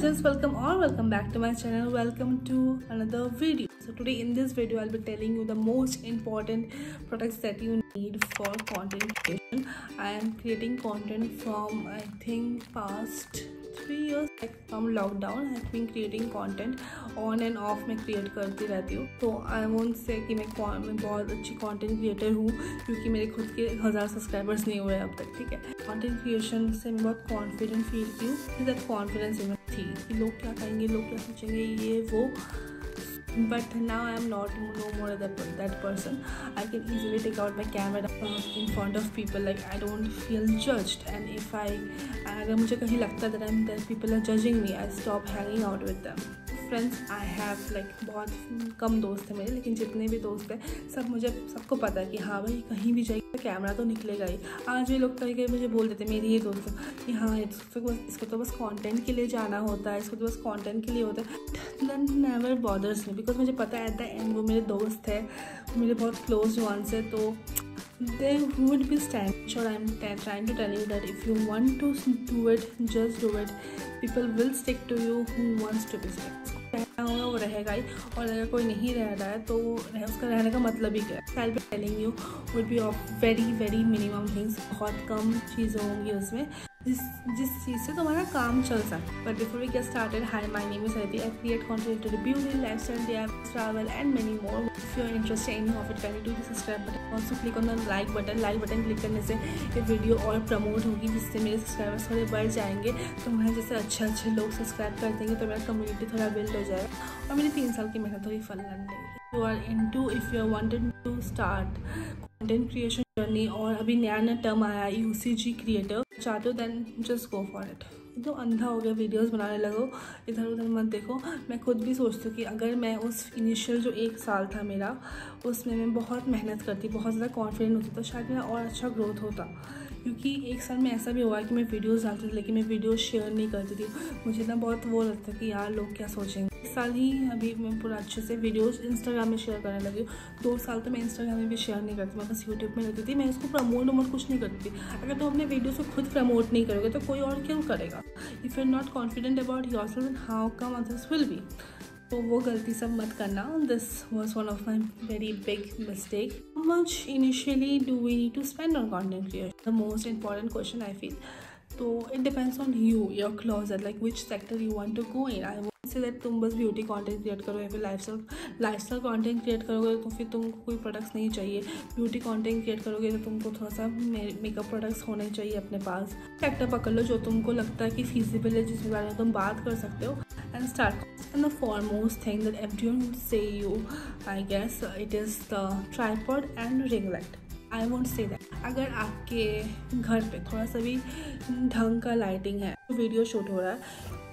guys, welcome back to my channel. Welcome to another video. So today in this video I'll be telling you the most important products that you need for content creation. I am creating content from I think past 3 years, like from lockdown I've been creating content on and off मैं create करती रहती हूँ. तो I won't say कि मैं बहुत अच्छी content creator हूँ क्योंकि मेरे खुद के 1000 सब्सक्राइबर्स नहीं हुए अब तक. ठीक है, content creation से मैं बहुत confident feel की हूँ. that confidence में थी कि लोग क्या कहेंगे, लोग क्या सोचेंगे, ये वो. But now I am not no more that person. I can easily take out my camera in front of people. Like I don't feel judged. And if अगर मुझे कहीं लगता है that people are judging me, I stop hanging out with them. Friends I have like बहुत कम दोस्त हैं मेरे, लेकिन जितने भी दोस्त हैं सबको पता है कि हाँ भाई कहीं भी जाएगी कैमरा तो निकलेगा ही. आज भी लोग कहीं मुझे बोल देते मेरी ये दोस्त कि हाँ इसको तो बस कंटेंट के लिए जाना होता है, इसको तो बस कंटेंट के लिए होता है. That never bothers me because मुझे पता है एट द एंड वो मेरे दोस्त है, मेरे बहुत क्लोज वंस है. तो they would be standing. Sure, I'm trying to tell you that if you want to do it, just do it. People will stick to you who wants to be stuck. रहना होगा वो रहेगा ही, और अगर कोई नहीं रह रहा है तो उसका रहने का मतलब ही क्या है. I'll be telling you would be of very minimum things. बहुत कम चीज़ें होंगी उसमें जिस चीज़ से तुम्हारा काम चल सकता. But before we get started, hi, my name is Aditi. I create content related to beauty, lifestyle, travel and many more. If you are interested in any of it, kindly do the subscribe button. Also click on the like button. Like button click करने से ये video और promote होगी, जिससे मेरे subscribers थोड़े बढ़ जाएंगे. तो मुझे जैसे अच्छे लोग सब्सक्राइब कर देंगे तो मेरा कम्युनिटी थोड़ा बिल्ड हो जाएगा और मेरी 3 साल की मेहनत थोड़ी फल लग जाएगी. You are into, if you are wanted to start content creation journey और अभी नया टर्म आया UCG क्रिएटर चाहते हो, then just go for it. तो अंधा हो गया, वीडियोस बनाने लगो, इधर उधर मत देखो. मैं खुद भी सोचती हूँ कि अगर मैं उस इनिशियल जो 1 साल था मेरा, उसमें मैं बहुत मेहनत करती, बहुत ज़्यादा कॉन्फिडेंट होती, तो शायद मेरा और अच्छा ग्रोथ होता. क्योंकि 1 साल में ऐसा भी हुआ है कि मैं वीडियोस डालती थी लेकिन मैं वीडियोस शेयर नहीं करती थी. मुझे ना बहुत वो लगता कि यार लोग क्या सोचेंगे. 1 साल ही अभी मैं पूरा अच्छे से वीडियोस इंस्टाग्राम में शेयर करने लगी हूँ. 2 साल तो मैं इंस्टाग्राम में भी शेयर नहीं करती, मैं बस यूट्यूब में रहती थी. मैं उसको प्रमोट कुछ नहीं करती थी. अगर तुम अपने वीडियोस को खुद प्रमोट नहीं करोगे तो कोई और क्यों करेगा. If you are not confident about yourself, how come others will be. तो वो गलती सब मत करना. This was one of my very big mistake. How much initially do we need to spend on content creation, the most important question I feel. तो it depends on you, your closure, like which sector you want to go in. I won't say that तुम बस beauty content create करो या फिर lifestyle content create करोगे तो फिर तुमको कोई प्रोडक्ट्स नहीं चाहिए. ब्यूटी कंटेंट क्रिएट करोगे तो तुमको थोड़ा सा मेकअप प्रोडक्ट्स होने चाहिए अपने पास. सेक्टर पकड़ लो जो तुमको लगता है कि फीजिबल है, जिसके बारे में तुम बात कर सकते हो, and start. And the foremost thing that everyone would say you, I guess, it is the tripod and ring light. I won't say that. अगर आपके घर पे थोड़ा सा भी ढंग का लाइटिंग है, वीडियो शूट हो रहा है,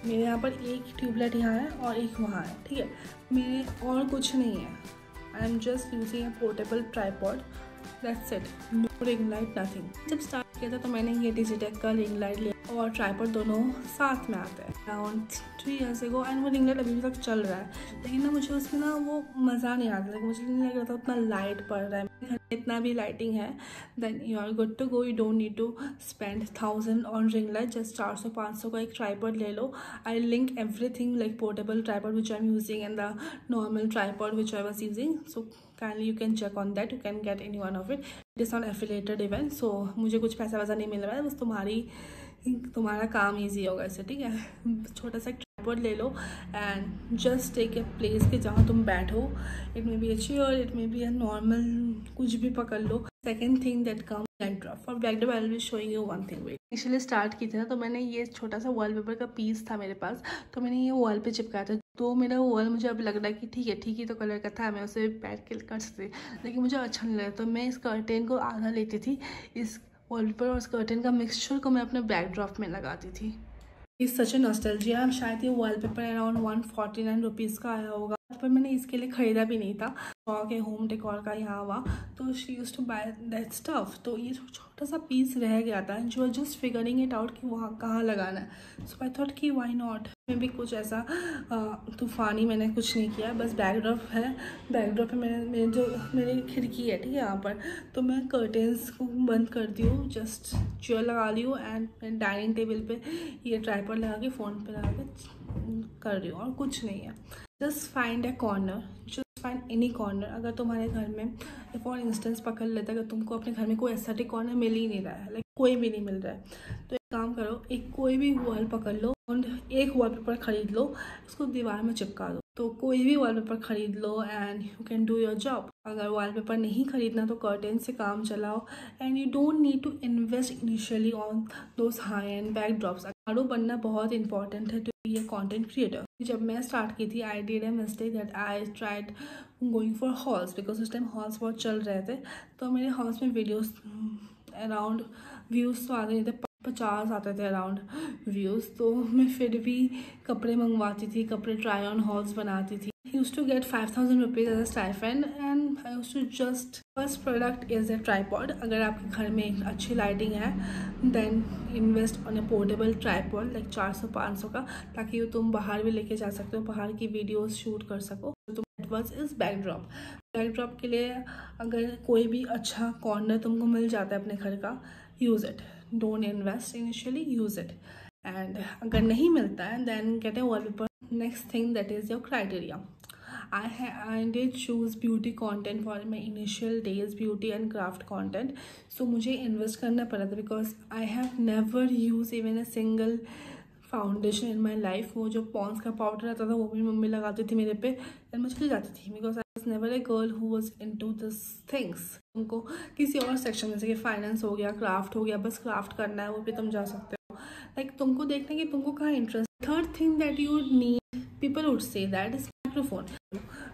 मेरे यहाँ पर एक ट्यूबलाइट यहाँ है और एक वहाँ है, ठीक है, मेरे और कुछ नहीं है. I am just using a portable tripod, that's it. No ring light, nothing. जब स्टार्ट किया था तो मैंने ये डिजिटेक का रिंग लाइट लिया और ट्राईपॉड दोनों साथ में आते हैं अराउंड 3 years ago. एंड वो रिंग लाइट अभी तक चल रहा है, लेकिन ना मुझे उसमें ना वो मज़ा नहीं आता. मुझे नहीं लग रहा था उतना लाइट पड़ रहा है. घर में इतना भी लाइटिंग है, then you are good to go. You don't need to spend 1000 on ring light. Just 400-500 का एक ट्राईपॉड ले लो. I link everything like portable tripod which I am using and the normal tripod which I was using. So kindly you can check on that. You can get any one of it. It is not affiliated event, so मुझे कुछ पैसा वैसा नहीं मिल रहा है, बस तुम्हारा काम ईजी होगा इससे. ठीक है, छोटा सा ट्राइपॉड ले लो and just take a place के जहाँ तुम बैठो. It may be a chair, it may be a normal, कुछ भी पकड़ लो. Second thing that come backdrop. और backdrop I will be showing you one thing. Initially start की थी ना, तो मैंने ये छोटा सा वॉलपेपर का पीस था मेरे पास, तो मैंने ये वॉल पे चिपकाया था. तो मेरा वॉल मुझे अब लग रहा है कि ठीक ही तो कलर का था, मैं उसे बैठ के कर सकती, लेकिन मुझे अच्छा नहीं लगा. तो मैं इस कर्टेन को आधा लेती थी, इस वॉलपेपर और इस कर्टेन का मिक्सचर को मैं अपने बैकड्रॉप में लगाती थी. इस सच ए नॉस्टैल्जिया. शायद ये वॉलपेपर अराउंड 149 रुपीज़ का आया होगा, पर मैंने इसके लिए ख़रीदा भी नहीं था. शौक है होम डेकोर का यहाँ वहाँ, तो she used to buy that stuff. तो ये छोटा सा पीस रह गया था and she was just figuring it out कि वहाँ कहाँ लगाना है. सो आई थॉट कि वाई नॉट. मैं भी कुछ ऐसा तूफ़ानी मैंने कुछ नहीं किया, बस बैकड्रॉप है. बैकड्रॉप पे मेरी खिड़की है, ठीक है, यहाँ पर, तो मैं कर्टेंस को बंद करती हूँ, जस्ट चेयर लगा ली हूँ एंड डाइनिंग टेबल पे ये ट्राइपॉड लगा के फ़ोन पे लगा के कर रही हूँ और कुछ नहीं है। Just find a corner, just find any corner. अगर तुम्हारे घर में फॉर इंस्टेंस पकड़ लेता है, अगर तुमको अपने घर में कोई एस्थेटिक कॉर्नर मिल ही नहीं रहा है, लाइक कोई भी नहीं मिल रहा है, तो एक काम करो, एक कोई भी वॉल पकड़ लो और एक वॉलपेपर खरीद लो, उसको दीवार में चिपका दो। तो कोई भी वॉलपेपर खरीद लो and you can do your job. अगर वॉलपेपर नहीं खरीदना तो कर्टेन से काम चलाओ and you don't need to invest initially on those high end backdrops. झाड़ू बनना बहुत इंपॉर्टेंट है to be a content creator. जब मैं स्टार्ट की थी I did a mistake that I tried going for hauls, because उस टाइम हॉल्स बहुत चल रहे थे। तो मेरे हॉल्स में वीडियोस अराउंड व्यूज़ तो आते नहीं थे, 50 आते थे अराउंड व्यूज़। तो मैं फिर भी कपड़े मंगवाती थी, कपड़े ट्राई ऑन हॉल्स बनाती थी। Use to get 5000 rupees as a stipend and I use to just first product is a tripod. अगर आपके घर में एक अच्छी लाइटिंग है then invest on a portable tripod like 400-500 का, ताकि तुम बाहर भी लेके जा सकते हो, बाहर की वीडियोस शूट कर सको। तो नेटवर्क इज बैकड्रॉप। बैकड्रॉप के लिए अगर कोई भी अच्छा कॉर्नर तुमको मिल जाता है अपने घर का, use it, don't invest initially, use it. And अगर नहीं मिलता है then get a wallpaper. Next thing that is your criteria. I did choose beauty content for my initial days, beauty and craft content. So मुझे invest करना पड़ा था because I have never use even a single foundation in my life. वो जो Pond's का powder आता था वो भी मम्मी लगाती थी मेरे पे एंड मैं चली जाती थी, because I was never a girl who was into this things. तुमको किसी और सेक्शन जैसे कि फाइनेंस हो गया, क्राफ्ट हो गया, बस क्राफ्ट करना है, वो भी तुम जा सकते हो। लाइक तुमको देखना कि तुमको कहाँ interest. Third thing that you need, people would say that is microphone.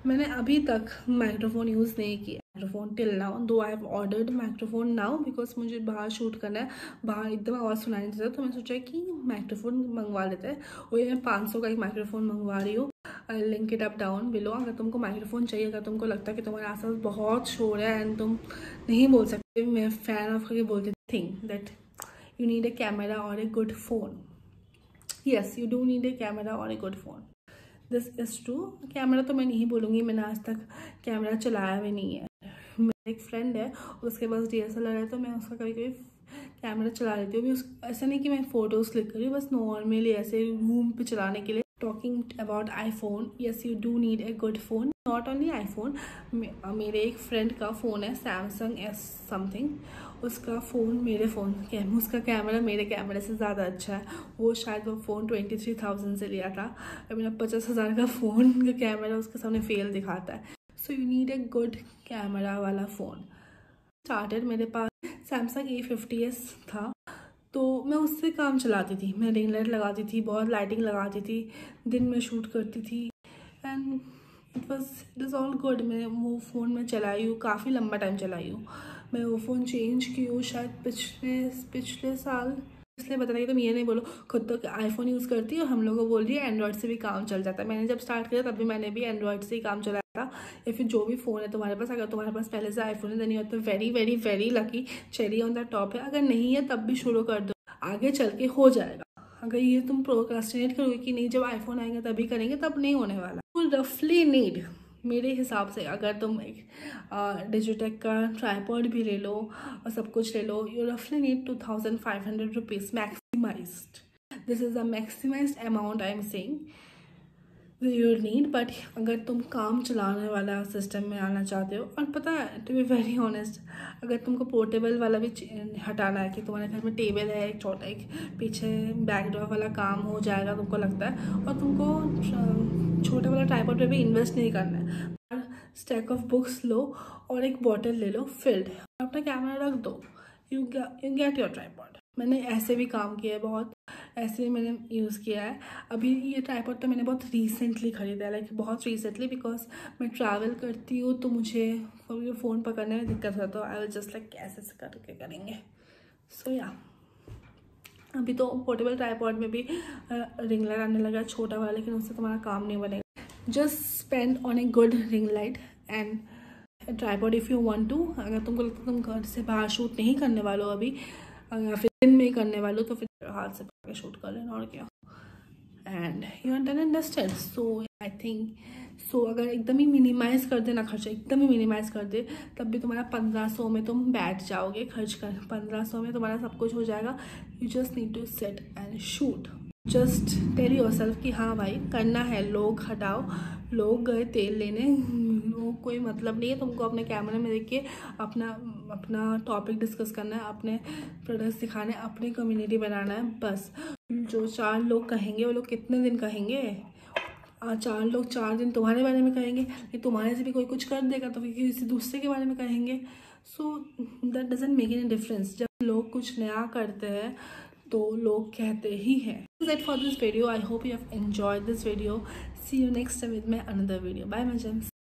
मैंने अभी तक माइक्रोफोन यूज़ नहीं किया, माइक्रोफोन टिल नाउ, दो I have ordered microphone now because मुझे बाहर शूट करना है, बाहर एकदम आवाज़ सुनाई देता है। तो मैं सोचा कि माइक्रोफोन मंगवा लेते हैं, और ये मैं 500 का एक माइक्रोफोन मंगवा रही हूँ। Link it up down below. अगर तुमको माइक्रोफोन चाहिए, अगर तुमको लगता है कि तुम्हारे आसपास बहुत शोर है एंड तुम नहीं बोल सकते, मैं फैन ऑफ करके बोलती think that you need a camera और a good phone. Yes, you do need a camera और a good phone, this is true. Camera तो मैं नहीं बोलूँगी, मैंने आज तक कैमरा चलाया भी नहीं है। मेरा एक फ्रेंड है, उसके पास DSLR है, तो मैं उसका कभी कभी कैमरा चला लेती हूँ। ऐसा नहीं कि मैं फ़ोटोज़ क्लिक करी, बस नॉर्मली ऐसे रूम पे चलाने के लिए। Talking about iPhone, yes you do need a good phone, not only iPhone। मेरे एक फ्रेंड का फ़ोन है Samsung S समथिंग, उसका फ़ोन मेरे फ़ोन उसका कैमरा मेरे कैमरे से ज़्यादा अच्छा है। वो शायद वो फ़ोन 23,000 से लिया था, और मेरा 50,000 का फ़ोन का कैमरा उसके सामने फेल दिखाता है। So you need a good camera वाला फ़ोन। स्टार्टेड मेरे पास Samsung A50s था, तो मैं उससे काम चलाती थी। मैं रिंग लाइट लगाती थी, बहुत लाइटिंग लगाती थी, दिन में शूट करती थी and it is all good. मैं वो फ़ोन में चलाई हूँ, काफ़ी लंबा टाइम चलाई हूँ। मैं वो फ़ोन चेंज की हूँ शायद पिछले साल। इसलिए बता रही, तुम ये नहीं बोलो खुद तो iPhone यूज़ करती है और हम लोग को बोल रही है एंड्रॉइड से भी काम चल जाता है। मैंने जब स्टार्ट किया तब भी मैंने भी एंड्रॉइड से ही काम चलाया था, या फिर जो भी फ़ोन है तुम्हारे पास, अगर तुम्हारे पास पहले से iPhone है देन यू आर तो very very very lucky, cherry on the top है। अगर नहीं है तब भी शुरू कर दो, आगे चल के हो जाएगा। अगर ये तुम प्रोक्रास्टिनेट करोगे कि नहीं जब iPhone आएगा तभी करेंगे, तब नहीं होने वाला। तो रफली नीड, मेरे हिसाब से अगर तुम एक डिजिटेक का ट्राईपॉड भी ले लो और सब कुछ ले लो, यू रफली need 2,500 rupees maximised. This is the maximised amount I am saying you need. But अगर तुम काम चलाने वाला सिस्टम में आना चाहते हो, और पता है टू बी वेरी ऑनेस्ट, अगर तुमको पोर्टेबल वाला भी हटाना है कि तुम्हारे घर में टेबल है एक छोटा, एक पीछे बैकड्रॉप वाला काम हो जाएगा तुमको लगता है, और तुमको छोटा वाला ट्राइपॉड पे भी इन्वेस्ट नहीं करना है, स्टैक ऑफ बुक्स लो और एक बॉटल ले लो फिल्ड, अपना कैमरा रख दो, यू गेट योर ट्राइपॉड। मैंने ऐसे भी काम किया है, बहुत ऐसे भी मैंने यूज़ किया है। अभी ये ट्राइपॉड तो मैंने बहुत रिसेंटली ख़रीदा है, लाइक बहुत रिसेंटली, बिकॉज मैं ट्रैवल करती हूँ तो मुझे कभी फ़ोन पकड़ने में दिक्कत है, तो आई विल जस्ट लाइक कैसे करके करेंगे। सो या अभी तो पोर्टेबल ट्राइपॉड में भी रिंग लाइट आने लगा छोटा वाला, लेकिन उससे तुम्हारा काम नहीं बनेगा। Just spend on a good ring light and tripod if you want to. अगर तुमको लगता है तुम घर से बाहर शूट नहीं करने वाले हो अभी, या फिर दिन में ही करने वाले हो, तो फिर हाथ से पकड़ के शूट कर लेना और क्या। And you understand. So I think so अगर एकदम ही मिनिमाइज़ कर देना खर्चा, एकदम ही मिनिमाइज़ कर दे, तब भी तुम्हारा 1500 में तुम बैठ जाओगे खर्च कर। 1500 में तुम्हारा सब कुछ हो जाएगा। You just need to set and shoot. Just tell yourself कि हाँ भाई करना है, लोग हटाओ, लोग गए तेल लेने, लोग कोई मतलब नहीं है तुमको अपने कैमरे में देख के अपना अपना टॉपिक डिस्कस करना है, अपने प्रोडक्ट्स दिखाने, अपनी कम्युनिटी बनाना है बस। जो 4 लोग कहेंगे वो लोग कितने दिन कहेंगे? 4 लोग 4 दिन तुम्हारे बारे में कहेंगे, कि तुम्हारे से भी कोई कुछ कर देगा तो फिर किसी दूसरे के बारे में कहेंगे। So that doesn't make any difference. जब लोग कुछ नया करते हैं तो लोग कहते ही हैं। That's it for this video. I hope you have enjoyed this video. See you next time with my another video. Bye my gems.